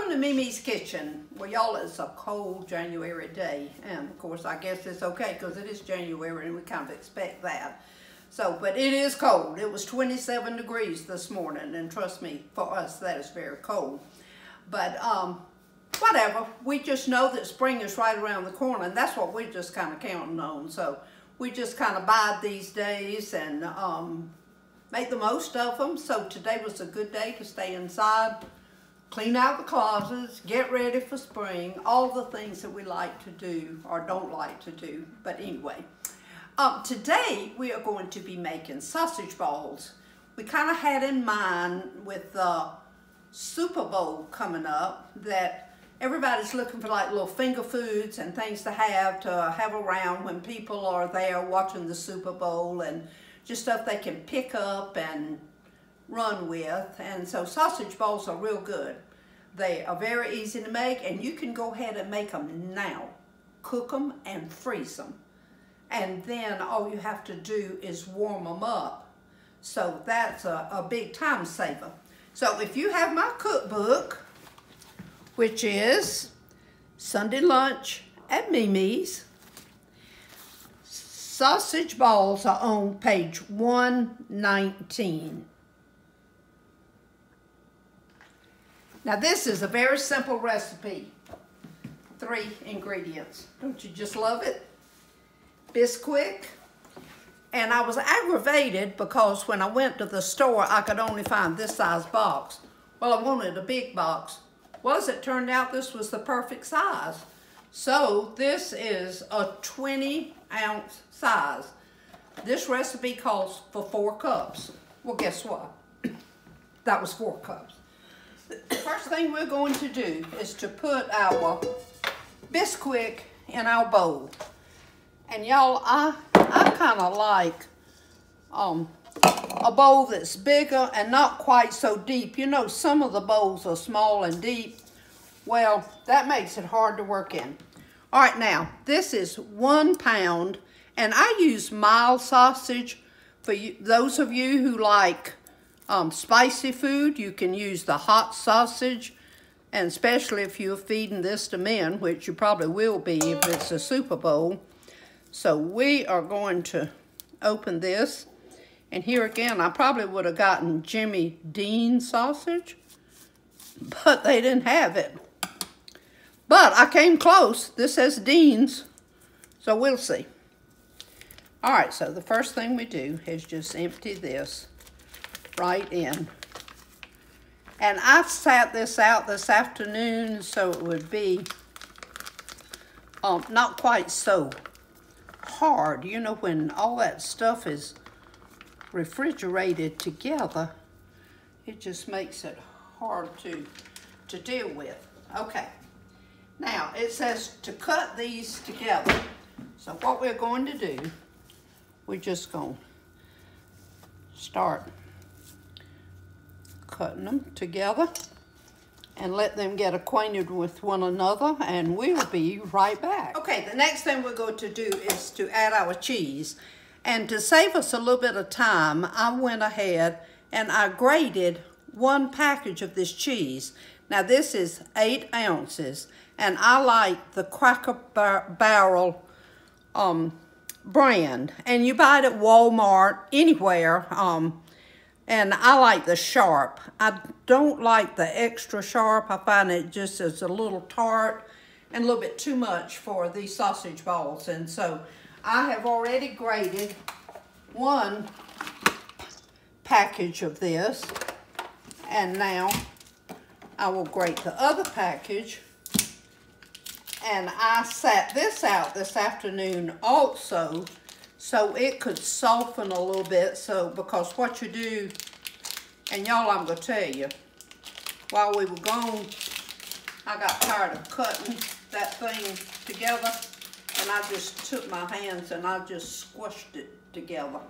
Welcome to MeMe's Kitchen. Well, y'all, it's a cold January day. And, of course, I guess it's okay because it is January and we kind of expect that. So, but it is cold. It was 27 degrees this morning. And trust me, for us, that is very cold. But, whatever. We just know that spring is right around the corner. And that's what we're just kind of counting on. So, we just kind of bide these days and make the most of them. So, today was a good day to stay inside. Clean out the closets, get ready for spring, all the things that we like to do or don't like to do. But anyway, today we are going to be making sausage balls. We kind of had in mind with the Super Bowl coming up that everybody's looking for like little finger foods and things to have around when people are there watching the Super Bowl and just stuff they can pick up and run with. And so sausage balls are real good. They are very easy to make, and you can go ahead and make them now. Cook them and freeze them. And then all you have to do is warm them up. So that's a big time saver. So if you have my cookbook, which is Sunday Lunch at MeMe's, sausage balls are on page 119. Now this is a very simple recipe. 3 ingredients. Don't you just love it? Bisquick. And I was aggravated because when I went to the store, I could only find this size box. Well, I wanted a big box. Well, as it turned out, this was the perfect size. So this is a 20-ounce size. This recipe calls for 4 cups. Well, guess what? That was 4 cups. The first thing we're going to do is to put our Bisquick in our bowl. And y'all, I kind of like a bowl that's bigger and not quite so deep. You know, some of the bowls are small and deep. Well, that makes it hard to work in. All right, now, this is 1 pound, and I use mild sausage. For you, those of you who like spicy food, you can use the hot sausage, and especially if you're feeding this to men, which you probably will be if it's a Super Bowl. So we are going to open this, and here again, I probably would have gotten Jimmy Dean sausage, but they didn't have it. But I came close. This says Dean's, so we'll see. All right, so the first thing we do is just empty this right in. And I sat this out this afternoon so it would be not quite so hard. You know, when all that stuff is refrigerated together, it just makes it hard to deal with. Okay, now it says to cut these together. So what we're going to do, we're just going to start cutting them together and let them get acquainted with one another, and we'll be right back. Okay, the next thing we're going to do is to add our cheese. And to save us a little bit of time, I went ahead and I grated 1 package of this cheese. Now this is 8 ounces, and I like the Cracker Barrel brand. And you buy it at Walmart, anywhere. And I like the sharp. I don't like the extra sharp. I find it just as a little tart and a little bit too much for these sausage balls. And so I have already grated 1 package of this. And now I will grate the other package. And I sat this out this afternoon also, so it could soften a little bit. So, because what you do, and y'all, I'm going to tell you, while we were gone, I got tired of cutting that thing together, and I just took my hands and I just squished it together.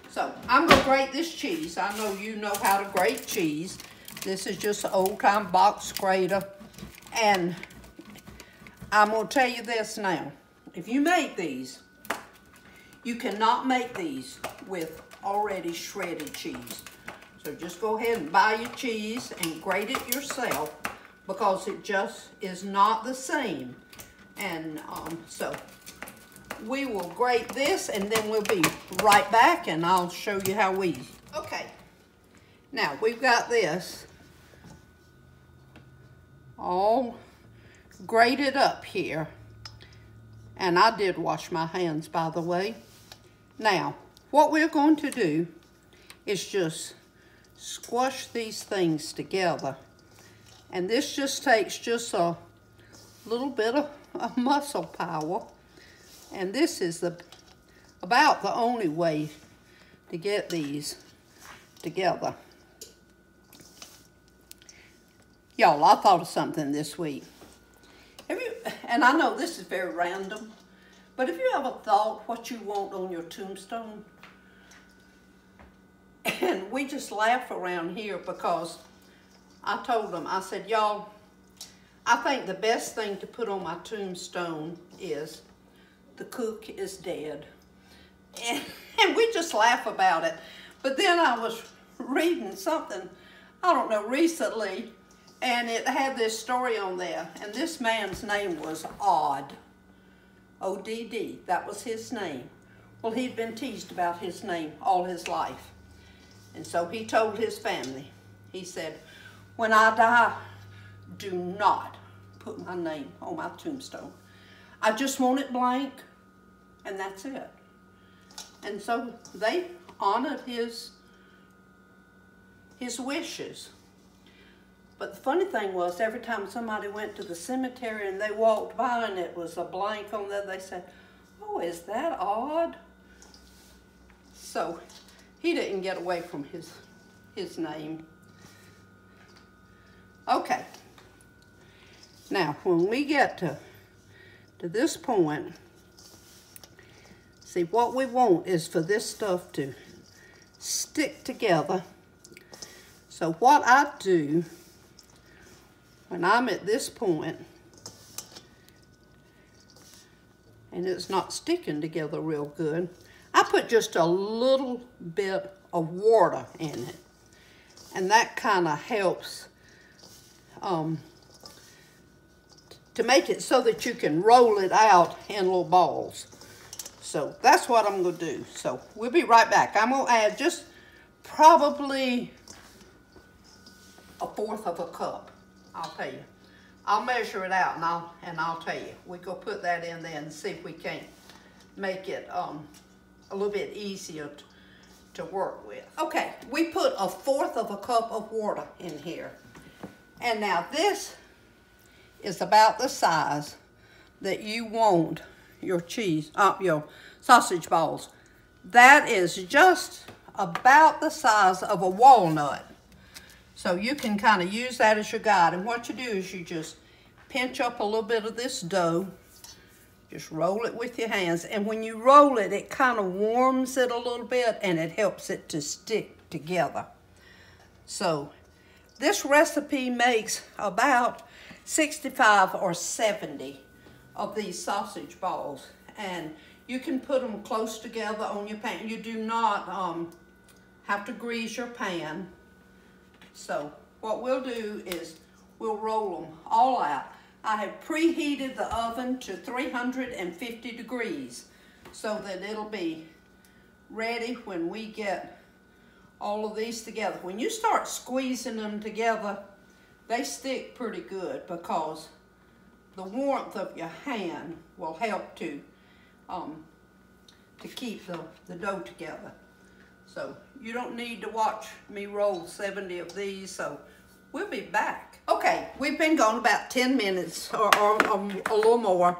So, I'm going to grate this cheese. I know you know how to grate cheese. This is just an old-time box grater. And I'm going to tell you this now. If you make these, you cannot make these with already shredded cheese. So just go ahead and buy your cheese and grate it yourself, because it just is not the same. And so we will grate this and then we'll be right back and I'll show you how we, okay. Now we've got this all grated up here. And I did wash my hands, by the way. Now, what we're going to do is just squash these things together. And this just takes just a little bit of muscle power. And this is about the only way to get these together. Y'all, I thought of something this week. And I know this is very random, but have you ever thought what you want on your tombstone? And we just laugh around here because I told them, I said, y'all, I think the best thing to put on my tombstone is the cook is dead. And we just laugh about it. But then I was reading something, I don't know, recently, and it had this story on there, and this man's name was Odd. O-D-D, that was his name. Well, he'd been teased about his name all his life. And so he told his family, he said, when I die, do not put my name on my tombstone. I just want it blank, and that's it. And so they honored his wishes. But the funny thing was, every time somebody went to the cemetery and they walked by and it was a blank on there, they said, oh, is that odd? So he didn't get away from his name. Okay. Now, when we get to this point, see, what we want is for this stuff to stick together. So what I do, when I'm at this point, and it's not sticking together real good, I put just a little bit of water in it. And that kind of helps to make it so that you can roll it out in little balls. So that's what I'm going to do. So we'll be right back. I'm going to add just probably 1/4 of a cup. I'll tell you. I'll measure it out and I'll tell you. We go put that in there and see if we can't make it a little bit easier to work with. Okay, we put 1/4 of a cup of water in here. And now this is about the size that you want your your sausage balls. That is just about the size of a walnut. So you can kind of use that as your guide. And what you do is you just pinch up a little bit of this dough. Just roll it with your hands. And when you roll it, it kind of warms it a little bit and it helps it to stick together. So this recipe makes about 65 or 70 of these sausage balls. And you can put them close together on your pan. You do not have to grease your pan. So what we'll do is we'll roll them all out. I have preheated the oven to 350 degrees so that it'll be ready when we get all of these together. When you start squeezing them together, they stick pretty good because the warmth of your hand will help to keep the dough together. So you don't need to watch me roll 70 of these, so we'll be back. Okay, we've been gone about 10 minutes or a little more.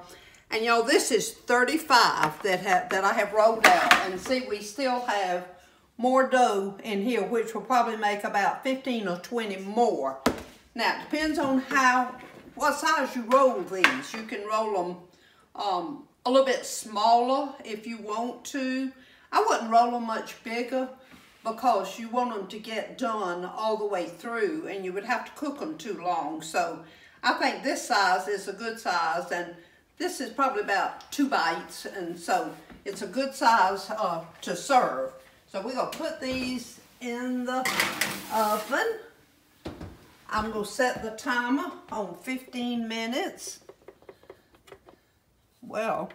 And y'all, this is 35 that I have rolled out. And see, we still have more dough in here, which will probably make about 15 or 20 more. Now, it depends on what size you roll these. You can roll them a little bit smaller if you want to. I wouldn't roll them much bigger because you want them to get done all the way through and you would have to cook them too long. So I think this size is a good size, and this is probably about 2 bites, and so it's a good size to serve. So we're gonna put these in the oven. I'm going to set the timer on 15 minutes. Well,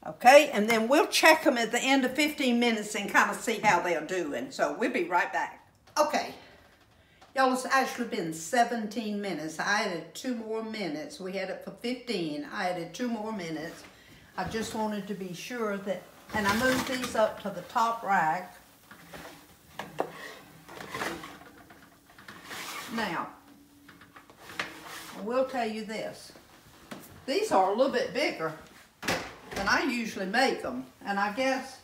okay, and then we'll check them at the end of 15 minutes and kind of see how they're doing. So we'll be right back. Okay, y'all, it's actually been 17 minutes. I added 2 more minutes. We had it for 15. I added 2 more minutes. I just wanted to be sure that, and I moved these up to the top rack. Now, I will tell you this. These are a little bit bigger than I usually make them. And I guess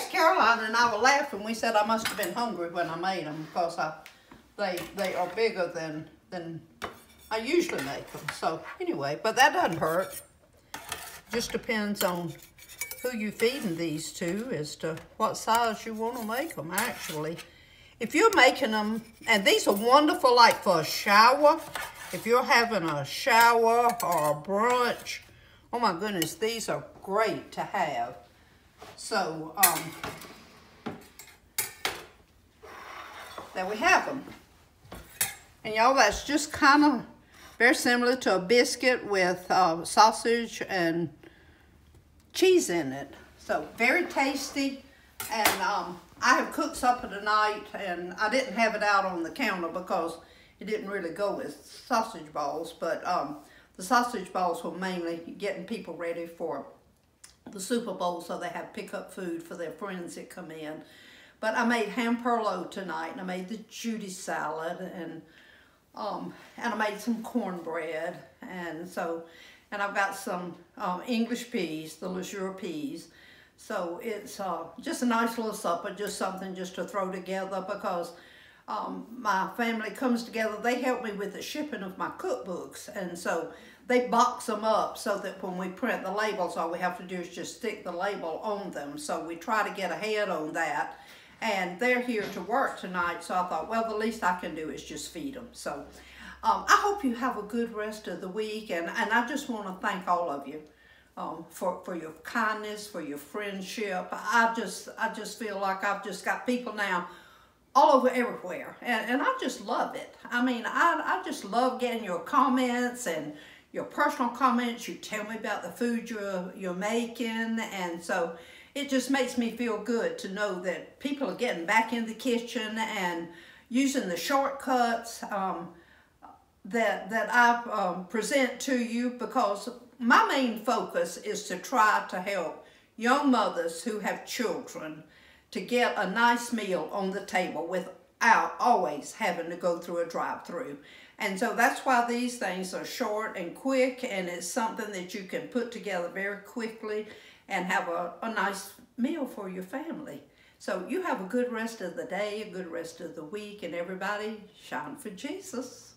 Caroline and I were laughing. We said I must have been hungry when I made them because they are bigger than I usually make them. So anyway, but that doesn't hurt. Just depends on who you're feeding these to as to what size you want to make them actually. If you're making them, and these are wonderful like for a shower. If you're having a shower or a brunch, oh my goodness, these are great to have. So, there we have them. And y'all, that's just kind of very similar to a biscuit with sausage and cheese in it. So, very tasty. And I have cooked supper tonight, and I didn't have it out on the counter because it didn't really go with sausage balls. But the sausage balls were mainly getting people ready for the Super Bowl, so they have pickup food for their friends that come in. But I made ham perlo tonight, and I made the Judy salad, and I made some cornbread, and I've got some English peas, the Leisure peas. So it's just a nice little supper, just something just to throw together because my family comes together. They help me with the shipping of my cookbooks, and so they box them up so that when we print the labels, all we have to do is just stick the label on them. So we try to get ahead on that. And they're here to work tonight, so I thought, well, the least I can do is just feed them. So I hope you have a good rest of the week, and I just want to thank all of you for your kindness, for your friendship. I just feel like I've just got people now all over everywhere, and I just love it. I mean, I just love getting your comments and your personal comments. You tell me about the food you're making, and so it just makes me feel good to know that people are getting back in the kitchen and using the shortcuts that I present to you, because my main focus is to try to help young mothers who have children to get a nice meal on the table without always having to go through a drive-through. And so that's why these things are short and quick, and it's something that you can put together very quickly and have a nice meal for your family. So you have a good rest of the day, a good rest of the week, and everybody shine for Jesus.